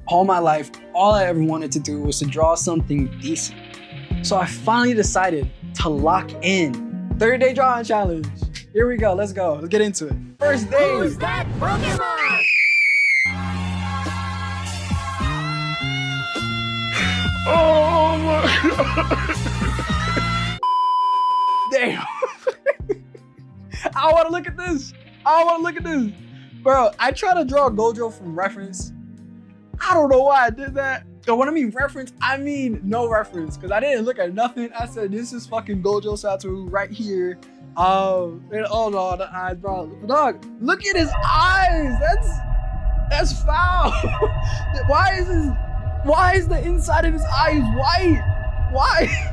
all my life, all I ever wanted to do was to draw something decent. So I finally decided to lock in. 30-day drawing challenge. Here we go. Let's go. Let's get into it. First day. Who's that Pokemon? Oh my God. Damn. I want to look at this. Bro, I try to draw Gojo from reference. I don't know why I did that. So when I mean reference, I mean no reference. Because I didn't look at nothing. I said, this is fucking Gojo Satoru right here. And oh no, the eyes, bro. Dog, look at his eyes. That's foul. Why is the inside of his eyes white? Why?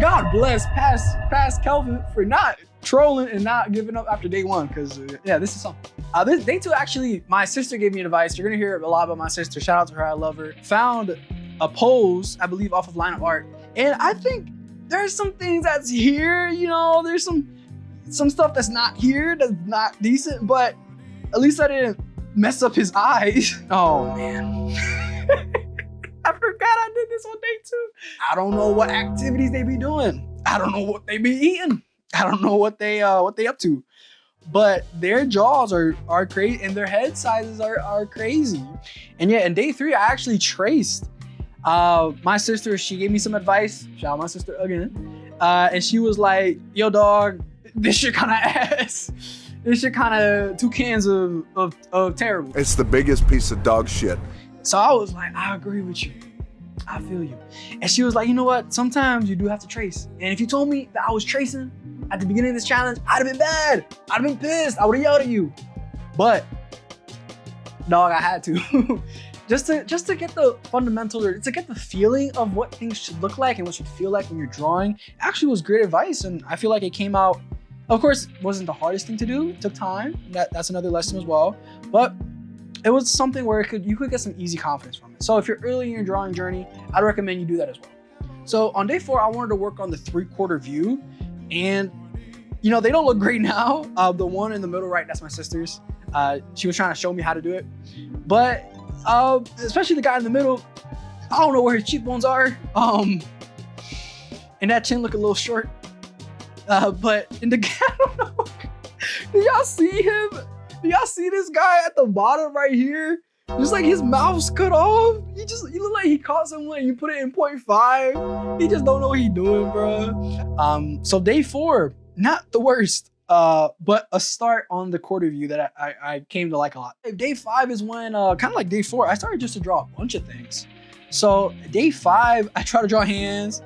God bless past Kelvin for not trolling and not giving up after day one, because yeah, this is something. This day two, actually, my sister gave me advice. You're gonna hear a lot about my sister. Shout out to her, I love her. Found a pose, I believe, off of Line of Art, and I think there's some things that's here. You know, there's some stuff that's not here, that's not decent, but at least I didn't mess up his eyes. Oh man. I forgot I did this on day two. I don't know what activities they be doing. I don't know what they be eating. I don't know what they up to. But their jaws are crazy and their head sizes are crazy. And yeah, in day three, I actually traced my sister. She gave me some advice. Shout out my sister again. And she was like, yo dog, this shit kind of ass. This shit kind of 2 cans of terrible. It's the biggest piece of dog shit. So I was like, I agree with you. I feel you. And she was like, you know what? Sometimes you do have to trace. And if you told me that I was tracing at the beginning of this challenge, I'd have been bad. I'd have been pissed. I would have yelled at you. But dog, I had to. just to get the fundamentals, or to get the feeling of what things should look like and what should feel like when you're drawing. Actually was great advice. And I feel like it came out, of course, it wasn't the hardest thing to do. It took time. That's another lesson as well. But it was something where you could get some easy confidence from it. So if you're early in your drawing journey, I'd recommend you do that as well. So on day 4, I wanted to work on the 3/4 view, and you know, they don't look great now. The one in the middle right, that's my sister's. She was trying to show me how to do it, but especially the guy in the middle, I don't know where his cheekbones are. And that chin look a little short. But in the I don't know. Do y'all see him? Do y'all see this guy at the bottom right here? Just like his mouth's cut off. He look like he caught someone and you put it in 0.5. He just don't know what he doing, bro. So day 4, not the worst, but a start on the quarter view that I came to like a lot. Day 5 is when, kind of like day 4, I started just to draw a bunch of things. So day 5, I try to draw hands.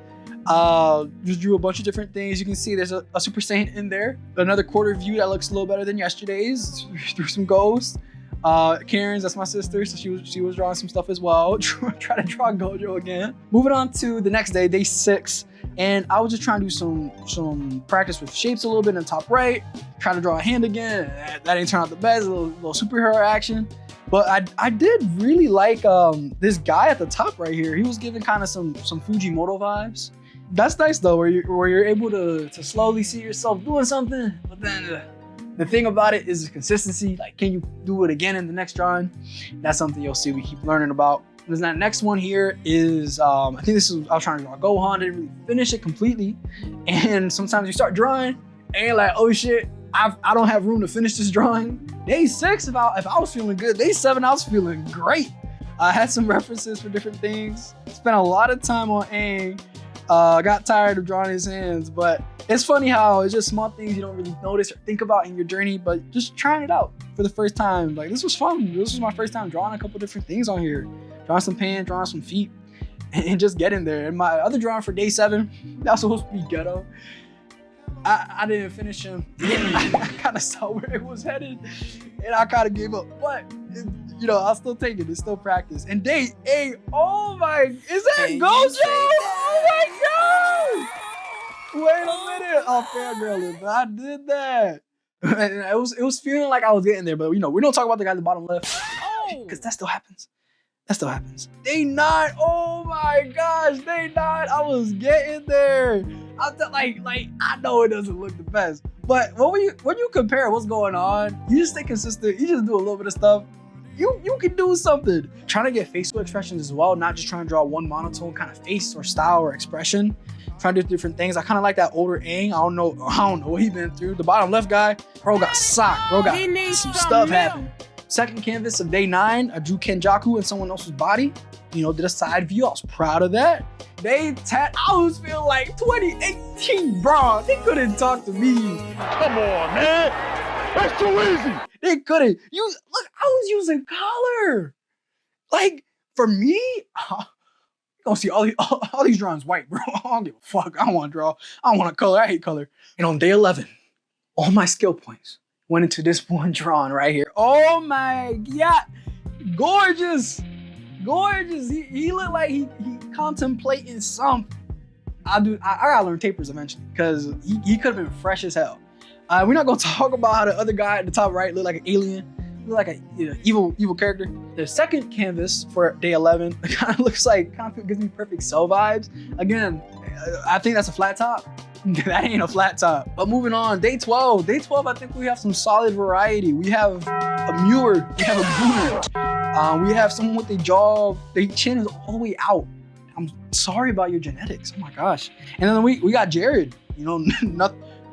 Just drew a bunch of different things. You can see there's a Super Saiyan in there. Another quarter view that looks a little better than yesterday's. Threw some ghosts. Karen's, that's my sister, so she was drawing some stuff as well. Try to draw Gojo again. Moving on to the next day, day 6, and I was just trying to do some practice with shapes a little bit in the top right. Try to draw a hand again. That didn't turn out the best. A little superhero action. But I did really like this guy at the top right here. He was giving kind of some Fujimoto vibes. That's nice though, where you're able to slowly see yourself doing something, but then the thing about it is the consistency. Like, can you do it again in the next drawing? That's something you'll see we keep learning about. And that next one here is, I think this is, I was trying to draw Gohan, didn't really finish it completely. And sometimes you start drawing and you're like, oh shit, I don't have room to finish this drawing. Day 6, if I was feeling good. Day 7, I was feeling great. I had some references for different things. Spent a lot of time on Aang. Got tired of drawing his hands, but it's funny how it's just small things you don't really notice or think about in your journey, but just trying it out for the first time. Like, this was fun. This was my first time drawing a couple different things on here. Drawing some pants, drawing some feet, and just getting there. And my other drawing for day 7, that was supposed to be ghetto. I didn't finish him. I kind of saw where it was headed, and I kind of gave up. But you know, I'll still take it. It's still practice. And day 8, oh my, is that Gojo? Oh my god! Wait a minute. Oh, fangirling, but I did that. And it was feeling like I was getting there, but you know, we don't talk about the guy at the bottom left, because that still happens. That still happens. Day 9, oh my gosh, day 9, I was getting there. I felt like I know it doesn't look the best, but when you compare what's going on, you just stay consistent. You just do a little bit of stuff, you can do something. Trying to get facial expressions as well, not just trying to draw one monotone kind of face or style or expression. Trying to do different things. I kind of like that older Aang. I don't know what he been through. The bottom left guy, bro got socked. Bro got some stuff happen. Second canvas of day 9, I drew Kenjaku in someone else's body. You know, did a side view. I was proud of that. Day 10, I was feeling like 2018, bro. They couldn't talk to me. Come on, man. That's too easy. They couldn't. Look, I was using color. Like, for me, you're gonna see all these drawings white, bro. I don't give a fuck. I don't want to draw. I don't want to color. I hate color. And on day 11, all my skill points went into this one drawing right here. Oh my God. Gorgeous. Gorgeous. He looked like he contemplating something. I gotta learn tapers eventually because he could have been fresh as hell. We're not gonna talk about how the other guy at the top right looked like an alien, looked like an evil character. The second canvas for day 11 kind of looks like, gives me perfect cell vibes. Again, I think that's a flat top. That ain't a flat top. But moving on, day 12. Day 12, I think we have some solid variety. We have a Muir, we have a Booner. We have someone with their chin is all the way out. I'm sorry about your genetics. Oh my gosh. And then we got Jared. You know,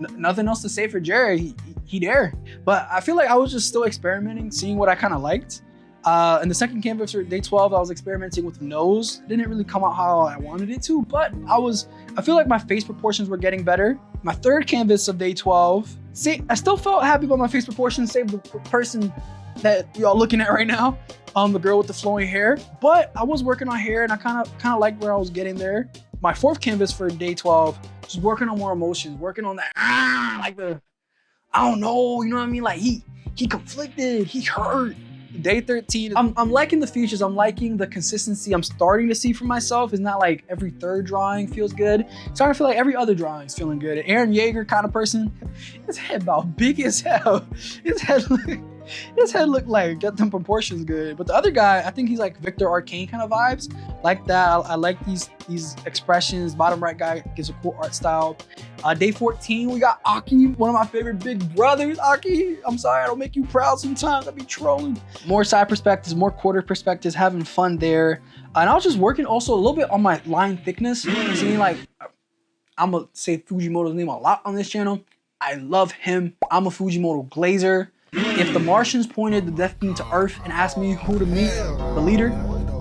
nothing else to say for Jared. He there. But I feel like I was just still experimenting, seeing what I kind of liked. In the second canvas for day 12, I was experimenting with the nose. It didn't really come out how I wanted it to, but I feel like my face proportions were getting better. My third canvas of day 12, I still felt happy about my face proportions, save the person that y'all looking at right now, the girl with the flowing hair. But I was working on hair and I kind of liked where I was getting there. My fourth canvas for day 12, just working on more emotions, working on that, I don't know, you know what I mean? Like he conflicted, he hurt. Day 13, I'm liking the features, I'm liking the consistency I'm starting to see for myself. It's not like every third drawing feels good. It's starting to feel like every other drawing is feeling good. An Aaron Yeager kind of person, his head about big as hell. His head looked like, get them proportions good. But the other guy, I think he's like Victor Arcane kind of vibes. Like that, I like these expressions. Bottom right guy gives a cool art style. Day 14, we got Aki, one of my favorite big brothers. Aki, I'm sorry, I don't make you proud sometimes. I be trolling. More side perspectives, more quarter perspectives, having fun there. And I was just working also a little bit on my line thickness. Seeing like, I'm gonna say Fujimoto's name a lot on this channel. I love him. I'm a Fujimoto glazer. If the Martians pointed the Death Beam to Earth and asked me who to meet, the leader,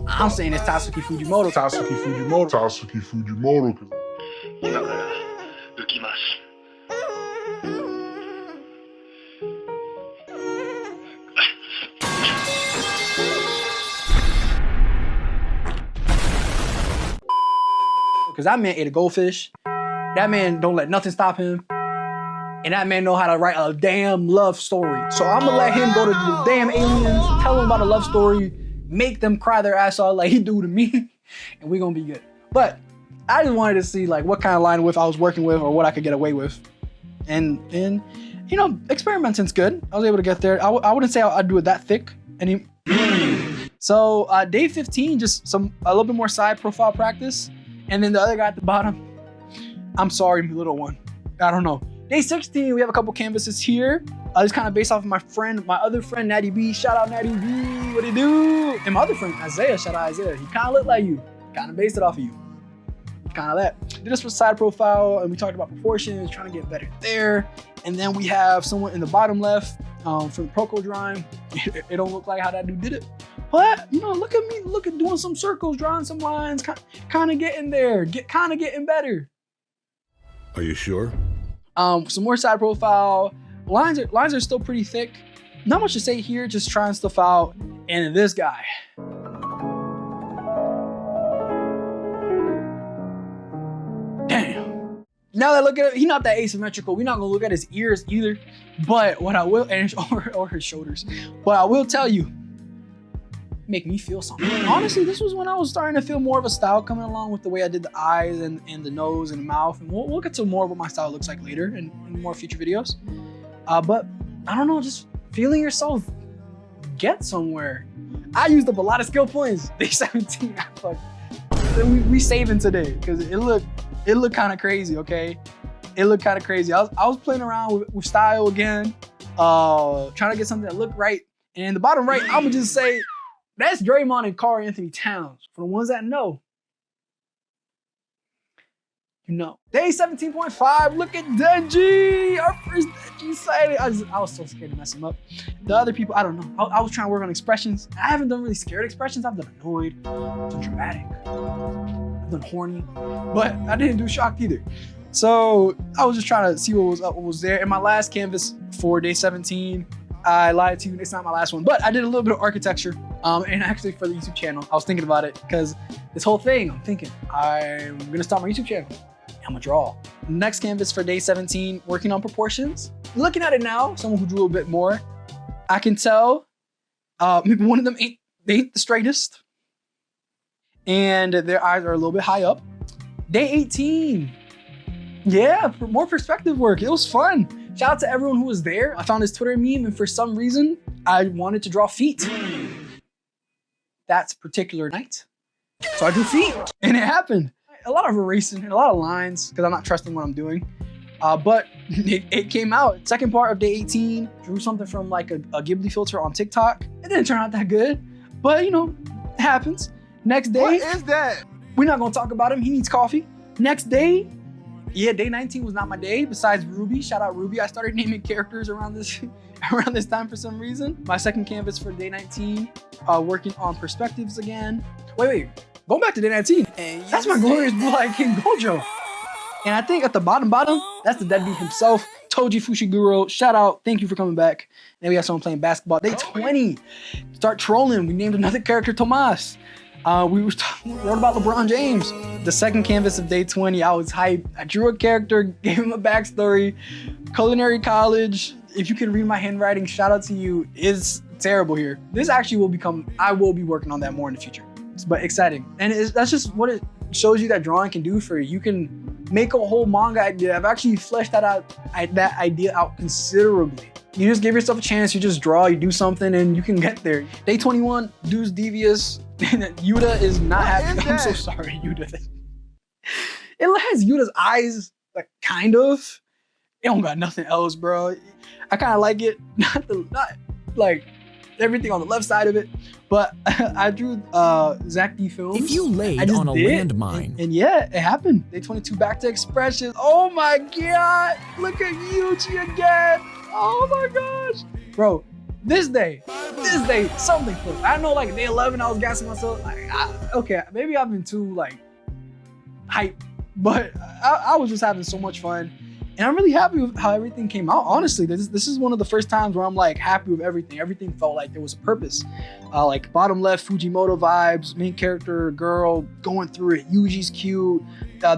I'm saying it's Tatsuki Fujimoto. Tatsuki Fujimoto. Tatsuki Fujimoto. Because that man ate a goldfish. That man don't let nothing stop him. And that man know how to write a damn love story. So I'm gonna let him go to the damn aliens, tell them about a love story, make them cry their ass off like he do to me, and we gonna be good. But I just wanted to see like what kind of line width I was working with or what I could get away with. And you know, experimenting's good. I was able to get there. I wouldn't say I'd do it that thick. So day 15, just a little bit more side profile practice. And then the other guy at the bottom, I'm sorry, little one. I don't know. Day 16, we have a couple canvases here. It's kind of based off of my other friend, Natty B. Shout out Natty B, what he do? And my other friend, Isaiah, shout out Isaiah. He kind of looked like you, kind of based it off of you. Kind of that. Did this for side profile, and we talked about proportions, trying to get better there. And then we have someone in the bottom left from the Proco drawing. It don't look like how that dude did it. But, you know, look at me, doing some circles, drawing some lines, kind of getting there, kind of getting better. Are you sure? Some more side profile. Lines are still pretty thick. Not much to say here, just trying stuff out. And this guy. Damn. Now that I look at it, he's not that asymmetrical. We're not gonna look at his ears either. But what I will, or his shoulders. But I will tell you, make me feel something. Honestly, this was when I was starting to feel more of a style coming along with the way I did the eyes and the nose and the mouth. And we'll get to more of what my style looks like later in more future videos. But I don't know, just feeling yourself get somewhere. I used up a lot of skill points. Day 17, we saving today because it looked kind of crazy, okay? It looked kind of crazy. I was playing around with style again, trying to get something that looked right. And in the bottom right, I'm gonna just say, that's Draymond and Karl Anthony Towns. For the ones that know, you know. Day 17.5, look at Denji! Our first Denji sighting. I was so scared to mess him up. The other people, I don't know. I was trying to work on expressions. I haven't done really scared expressions. I've done annoyed, I've done dramatic, I've done horny, but I didn't do shocked either. So I was just trying to see what was there. In my last canvas for day 17, I lied to you, it's not my last one, but I did a little bit of architecture. And actually for the YouTube channel, I was thinking about it because this whole thing, I'm thinking, I'm gonna start my YouTube channel. I'm gonna draw. Next canvas for day 17, working on proportions. Looking at it now, someone who drew a bit more, I can tell maybe one of them ain't the straightest. And their eyes are a little bit high up. Day 18, yeah, more perspective work. It was fun. Shout out to everyone who was there. I found this Twitter meme and for some reason, I wanted to draw feet. That particular night. So I drew feet and it happened. A lot of erasing and a lot of lines because I'm not trusting what I'm doing. But it came out. Second part of day 18, drew something from like a Ghibli filter on TikTok. It didn't turn out that good, but you know, it happens. Next day. What is that? We're not gonna talk about him. He needs coffee. Next day, yeah, day 19 was not my day. Besides Ruby, shout out Ruby. I started naming characters around this time for some reason. My second canvas for day 19, working on perspectives again. Wait. Going back to day 19, that's my glorious black King Gojo. And I think at the bottom, that's the deadbeat himself, Toji Fushiguro. Shout out, thank you for coming back. Then we got someone playing basketball. Day 20, start trolling. We named another character Tomas. We wrote about LeBron James. The second canvas of day 20, I was hyped. I drew a character, gave him a backstory. Culinary college, if you can read my handwriting, shout out to you, is terrible here. This actually will become, I will be working on that more in the future. But exciting. And that's just what it shows you that drawing can do for you. You can make a whole manga idea. I've actually fleshed that idea out considerably. You just give yourself a chance, you just draw, you do something, and you can get there. Day 21, dude's devious. Yuta is not happy. I'm so sorry, Yuta. It has Yuta's eyes, like, kind of. It don't got nothing else, bro. I kind of like it. Not like everything on the left side of it, but I drew Zach D Films. If you laid on a landmine. And yeah, it happened. Day 22, back to expressions. Oh my God, look at Yuji again. Oh my gosh. Bro, this day, something clicked. I know like day 11, I was gassing myself. Like, okay, maybe I've been too like hype, but I was just having so much fun. And I'm really happy with how everything came out. Honestly, this is one of the first times where I'm like happy with everything. Everything felt like there was a purpose. Like bottom left, Fujimoto vibes, main character, girl, going through it. Yuji's cute.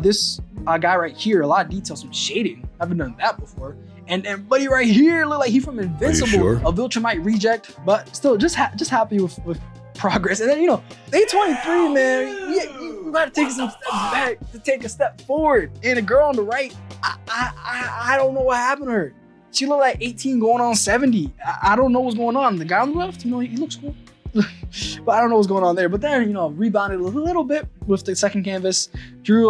This guy right here, a lot of details, some shading. I haven't done that before. And buddy right here look like he from Invincible, sure? A Viltrumite reject, but still just happy with progress. And then, you know, day 23, man, you gotta take some steps back to take a step forward. And the girl on the right, I don't know what happened to her. She looked like 18 going on 70. I don't know what's going on. The guy on the left, you know, he looks cool. But I don't know what's going on there. But then, you know, rebounded a little bit with the second canvas. Drew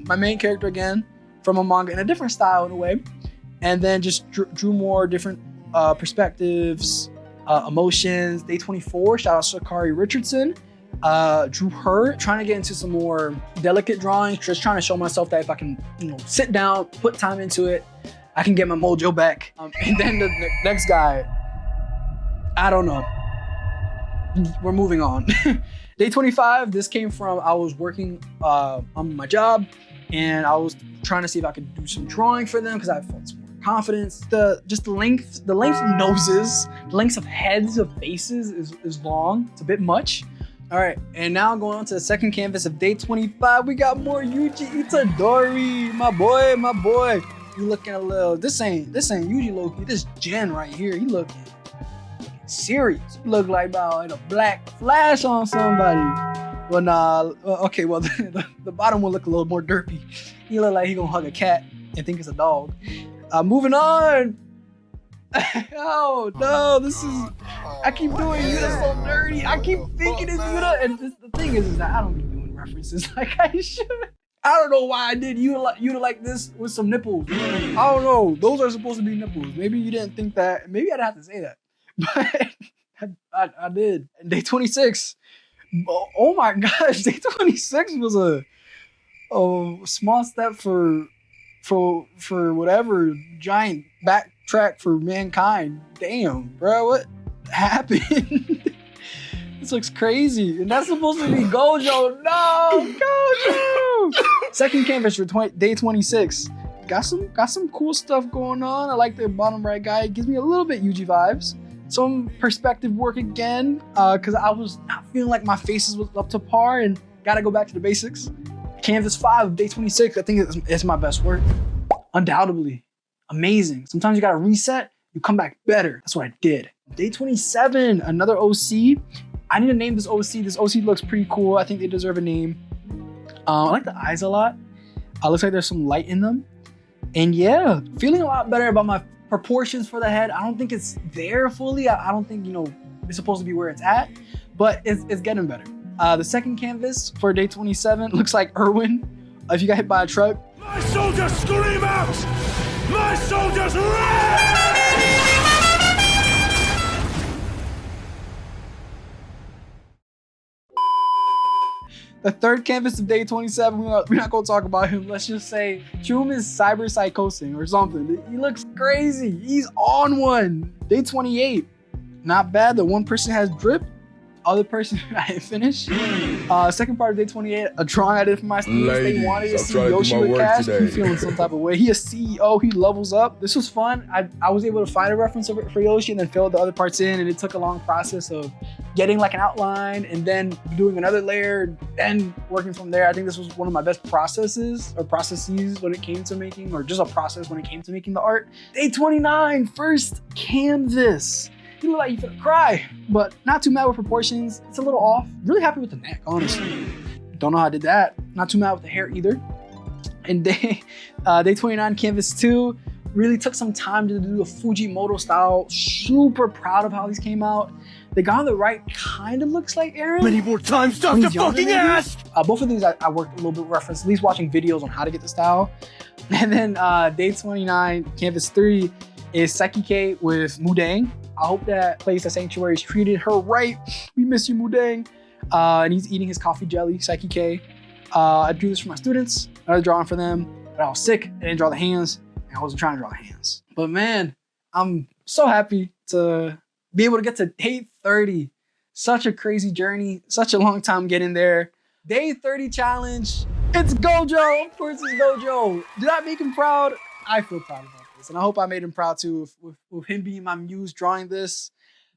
my main character again from a manga in a different style in a way. And then just drew more different perspectives, emotions. Day 24, shout out Sakari Richardson. Drew her, trying to get into some more delicate drawings, just trying to show myself that if I can, you know, sit down, put time into it, I can get my mojo back. And then the next guy, I don't know. We're moving on. Day 25, this came from, I was working on my job and I was trying to see if I could do some drawing for them because I felt some more confidence. The length of noses, the length of heads of faces is long. It's a bit much. All right, and now going on to the second canvas of day 25, we got more Yuji Itadori, my boy. You looking a little, this ain't Yuji Loki, this Jen right here, he looking serious. He look like about a black flash on somebody. Well, nah, okay, well, the bottom one look a little more derpy. He look like he gonna hug a cat and think it's a dog. Moving on. Oh no, this is, I keep doing Yuta so dirty. I keep thinking it's Yuta, and the thing is that I don't be doing references like I should. I don't know why I did Yuta like this with some nipples. I don't know, those are supposed to be nipples. Maybe you didn't think that, maybe I'd have to say that. But I did. Day 26. Oh my gosh, day 26 was a small step for whatever giant backtrack for mankind. Damn, bro, what happened? This looks crazy, and that's supposed to be Gojo. No, Gojo. Second canvas for day 26. Got some cool stuff going on. I like the bottom right guy. It gives me a little bit Yuji vibes. Some perspective work again, because I was not feeling like my faces was up to par, and gotta go back to the basics. Canvas 5 of day 26, I think it's my best work. Undoubtedly. Amazing. Sometimes you gotta reset, you come back better. That's what I did. Day 27, another OC. I need to name this OC. This OC looks pretty cool. I think they deserve a name. I like the eyes a lot. Looks like there's some light in them. And yeah, feeling a lot better about my proportions for the head. I don't think it's there fully. I don't think, it's supposed to be where it's at, but it's getting better. The second canvas for day 27 looks like Irwin. If you got hit by a truck. My soldiers scream out! My soldiers run! The third canvas of day 27, we're not gonna talk about him. Let's just say Chum is cyber psychosing or something. He looks crazy. He's on one. Day 28, not bad. The one person has drip. Other person I didn't finish. Second part of day 28, a drawing I did for my students. They wanted to see Yoshi with cash. He's feeling some type of way. He a CEO, he levels up. This was fun. I was able to find a reference of it for Yoshi and then fill the other parts in, and it took a long process of getting like an outline and then doing another layer and working from there. I think this was one of my best processes when it came to making, or just a process when it came to making the art. Day 29, first canvas. You look like you finna cry, but not too mad with proportions. It's a little off. Really happy with the neck, honestly. Don't know how I did that. Not too mad with the hair either. And day 29, canvas 2, really took some time to do the Fujimoto style. Super proud of how these came out. They got the right kind of looks like Aaron. Many more times, Dr. Fucking Ass! Both of these I worked a little bit with reference, at least watching videos on how to get the style. And then day 29, canvas 3 is Sekike with Mudang. I hope that place at Sanctuary's treated her right. We miss you, Mudang. And he's eating his coffee jelly, Sekike. I drew this for my students. Another drawing for them. But I was sick. I didn't draw the hands. And I wasn't trying to draw the hands. But man, I'm so happy to be able to get to day 30. Such a crazy journey. Such a long time getting there. Day 30 challenge. It's Gojo. Of course it's Gojo. Did I make him proud? I feel proud about this. And I hope I made him proud too with him being my muse drawing this.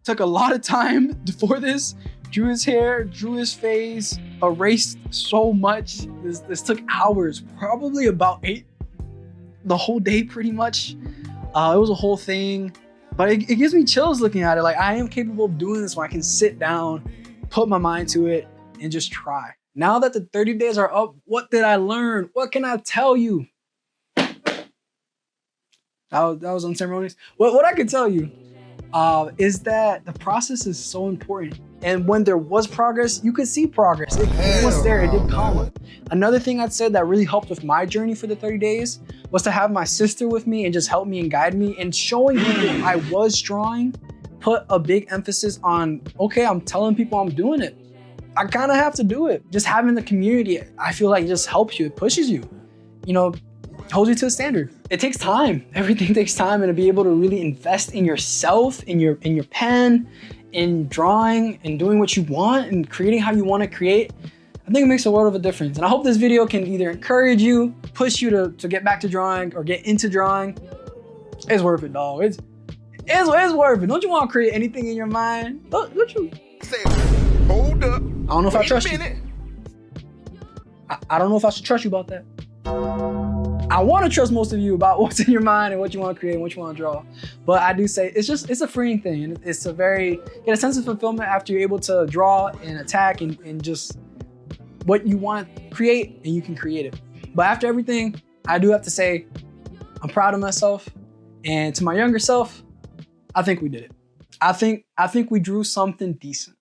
Took a lot of time for this. Drew his hair, drew his face, erased so much. This took hours, probably about 8. The whole day pretty much. It was a whole thing. But it gives me chills looking at it. Like, I am capable of doing this when I can sit down, put my mind to it, and just try. Now that the 30 days are up, what did I learn? What can I tell you? That was unceremonious. What I can tell you is that the process is so important. And when there was progress, you could see progress. It was there, it did come. Another thing I'd say that really helped with my journey for the 30 days was to have my sister with me and just help me and guide me, and showing people I was drawing, put a big emphasis on, okay, I'm telling people I'm doing it. I kind of have to do it. Just having the community, I feel like it just helps you, it pushes you, holds you to a standard. It takes time. Everything takes time, and to be able to really invest in yourself, in your pen, in drawing, and doing what you want, and creating how you want to create, I think it makes a world of a difference. And I hope this video can either encourage you, push you to get back to drawing, or get into drawing. It's worth it, dog. It's worth it. Don't you want to create anything in your mind? Don't you? Hold up. I don't know if I trust you. I don't know if I should trust you about that. I want to trust most of you about what's in your mind and what you want to create and what you want to draw. But I do say it's a freeing thing. And it's a get a sense of fulfillment after you're able to draw and attack and just what you want to create, and you can create it. But after everything, I do have to say, I'm proud of myself. And to my younger self, I think we did it. I think we drew something decent.